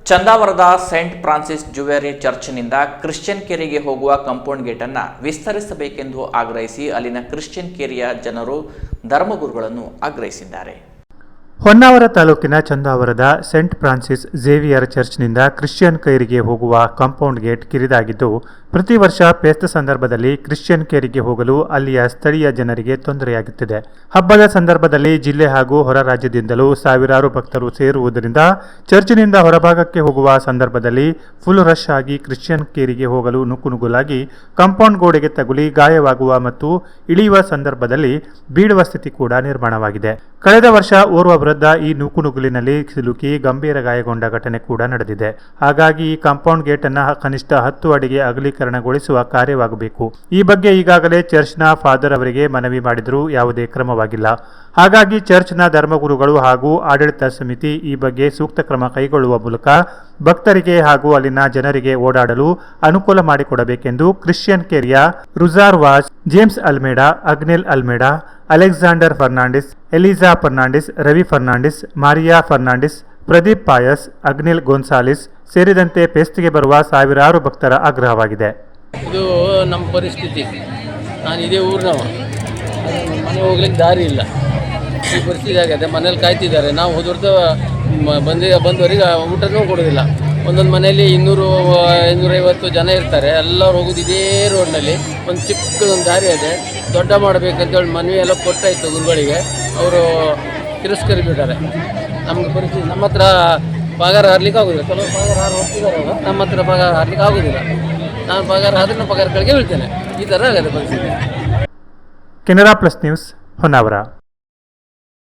ಚಂದಾವರದ Saint Francis ಜುವೇರಿ ಚರ್ಚ್ನಿಂದ Christian ಕೇರಿಗೆ ಹೋಗುವ compound gate ಅನ್ನು ವಿಸ್ತರಿಸಬೇಕೆಂದು ಆಗ್ರಹಿಸಿ ಅಲ್ಲಿನ ಕ್ರಿಶ್ಚಿಯನ್ ಕೇರಿಯ ಜನರು ಧರ್ಮಗುರುಗಳನ್ನು ಆಗ್ರಹಿಸಿದ್ದಾರೆ. ಹೊನ್ನಾವರ ತಾಲೂಕಿನ ಚಂದಾವರದ ಸೇಂಟ್ ಫ್ರಾನ್ಸಿಸ್ ಝೇವಿಯರ್ ಚರ್ಚ್ನಿಂದ ಕ್ರಿಶ್ಚಿಯನ್ ಕೇರಿಗೆ ಹೋಗುವ ಕಾಂಪೌಂಡ್ ಗೇಟ್ ಕಿರಿದಾಗಿದ್ದು, ಪ್ರತಿ ವರ್ಷ ಪೇಸ್ತ ಸಂದರ್ಭದಲ್ಲಿ ಕ್ರಿಶ್ಚಿಯನ್ ಕೇರಿಗೆ ಹೋಗಲು ಅಲ್ಲಿಯ ಸ್ಥಳೀಯ ಜನರಿಗೆ ತೊಂದರೆಯಾಗುತ್ತಿದೆ. ಹಬ್ಬದ ಸಂದರ್ಭದಲ್ಲಿ ಜಿಲ್ಲೆ ಹಾಗೂ ಹೊರ ರಾಜ್ಯದಿಂದಲೂ ಸಾವಿರಾರು ಭಕ್ತರು ಸೇರುವುದರಿಂದ ಚರ್ಚ್ನಿಂದ ಹೊರಭಾಗಕ್ಕೆ ಹೋಗುವ ಸಂದರ್ಭದಲ್ಲಿ ಫುಲ್ ರಶ್ ಆಗಿ ಕ್ರಿಶ್ಚಿಯನ್ ಕೇರಿಗೆ ಹೋಗಲು ನುಗ್ಗುಲಾಗಿ ಕಾಂಪೌಂಡ್ ಗೋಡೆಗೆ ತಗುಲಿ ಗಾಯವಾಗುವ ಮತ್ತು ಇಳಿಯುವ ಸಂದರ್ಭದಲ್ಲಿ ಬೀಳುವ ಸ್ಥಿತಿ ಕೂಡ ನಿರ್ಮಾಣವಾಗಿದೆ. ಕಳೆದ ವರ್ಷ ಓರ್ವ ವೃದ್ಧ ಈ ನೂಕುನುಗ್ಗಲಿನಲ್ಲಿ ಸಿಲುಕಿ ಗಂಭೀರ ಗಾಯಗೊಂಡ ಘಟನೆ ಕೂಡ ನಡೆದಿದೆ. ಹಾಗಾಗಿ ಈ ಕಾಂಪೌಂಡ್ ಗೇಟ್ ಅನ್ನು ಕನಿಷ್ಠ 10 ಅಡಿಗೆ ಅಗಲೀಕರಣಗೊಳಿಸುವ ಕಾರ್ಯವಾಗಬೇಕು. ಈ ಬಗ್ಗೆ ಈಗಾಗಲೇ ಚರ್ಚ್ನ ಫಾದರ್ ಅವರಿಗೆ ಮನವಿ ಮಾಡಿದರೂ ಯಾವುದೇ ಕ್ರಮವಾಗಿಲ್ಲ. ಹಾಗಾಗಿ ಚರ್ಚ್ನ ಧರ್ಮಗುರುಗಳು ಹಾಗೂ ಆಡಳಿತ ಸಮಿತಿ ಈ ಬಗ್ಗೆ ಸೂಕ್ತ ಕ್ರಮ ಕೈಗೊಳ್ಳುವ ಮೂಲಕ ಭಕ್ತರಿಗೆ ಹಾಗೂ ಅಲ್ಲಿನ ಜನರಿಗೆ ಓಡಾಡಲು ಅನುಕೂಲ ಮಾಡಿಕೊಡಬೇಕೆಂದು ಕ್ರಿಶ್ಚಿಯನ್ ಕೇರಿಯ ರುಜಾರ್ ವಾಜ್, ಜೇಮ್ಸ್ ಅಲ್ಮೇಡಾ, ಅಗ್ನೆಲ್ ಅಲ್ಮೇಡಾ, ಅಲೆಕ್ಸಾಂಡರ್ ಫರ್ನಾಂಡಿಸ್, ಎಲಿಜಾ ಫರ್ನಾಂಡಿಸ್, ರವಿ ಫರ್ನಾಂಡಿಸ್, ಮಾರಿಯಾ ಫರ್ನಾಂಡಿಸ್, ಪ್ರದೀಪ್ ಪಾಯಸ್, ಅಗ್ನೆಲ್ ಗೋನ್ಸಾಲಿಸ್ ಸೇರಿದಂತೆ ಪೇಸ್ತಿಗೆ ಬರುವ ಸಾವಿರಾರು ಭಕ್ತರ ಆಗ್ರಹವಾಗಿದೆ. ಇದು ನಮ್ಮ ಪರಿಸ್ಥಿತಿ. ನಾನು ಇದೇ ಊರಿನವ, ಮನೆ ಹೋಗ್ಲಿಕ್ಕೆ ದಾರಿ ಇಲ್ಲ. ಈ ಪರಿಸ್ಥಿತಿ ಆಗಿದೆ. ಮನೇಲಿ ಕಾಯ್ತಿದ್ದಾರೆ. ನಾವು ಹೋದವ್ರದ್ದು ಬಂದವರಿಗೆ ಊಟನೂ ಕೊಡೋದಿಲ್ಲ. ಒಂದೊಂದು ಮನೆಯಲ್ಲಿ 200-250 ಜನ ಇರ್ತಾರೆ. ಎಲ್ಲರೂ ಹೋಗೋದು ಇದೇ ರೋಡ್ನಲ್ಲಿ. ಒಂದು ಚಿಕ್ಕದೊಂದು ದಾರಿ ಇದೆ, ದೊಡ್ಡ ಮಾಡಬೇಕಂತೇಳಿ ಮನವಿ ಎಲ್ಲ ಕೊಟ್ಟಾಯಿತು ಗುರುಗಳಿಗೆ. ಅವರು ತಿರಸ್ಕರಿಬಿಟ್ಟಾರೆ. ನಮಗೆ ಪರಿಸ್ಥಿತಿ, ನಮ್ಮ ಹತ್ರ ಪಗಾರ ಹಾರ್ಲಿಕ್ಕೆ ಆಗೋದಿಲ್ಲ. ಕೆಲವು ಪಗಾರ ಹಾರು ಹೋಗ್ತಿದ್ದಾರೆ, ನಮ್ಮ ಹತ್ರ ಪಗಾರ ಹಾರ್ಲಿಕ್ಕೆ ಆಗೋದಿಲ್ಲ. ನಾನು ಪಗಾರ ಆದ್ರೆ ನಾನು ಪಗಾರ ಕೆಳಗೆ ಬೀಳ್ತೇನೆ. ಈ ಥರ ಆಗಿದೆ ಪರಿಸ್ಥಿತಿ. Canara plus news, Honnavar.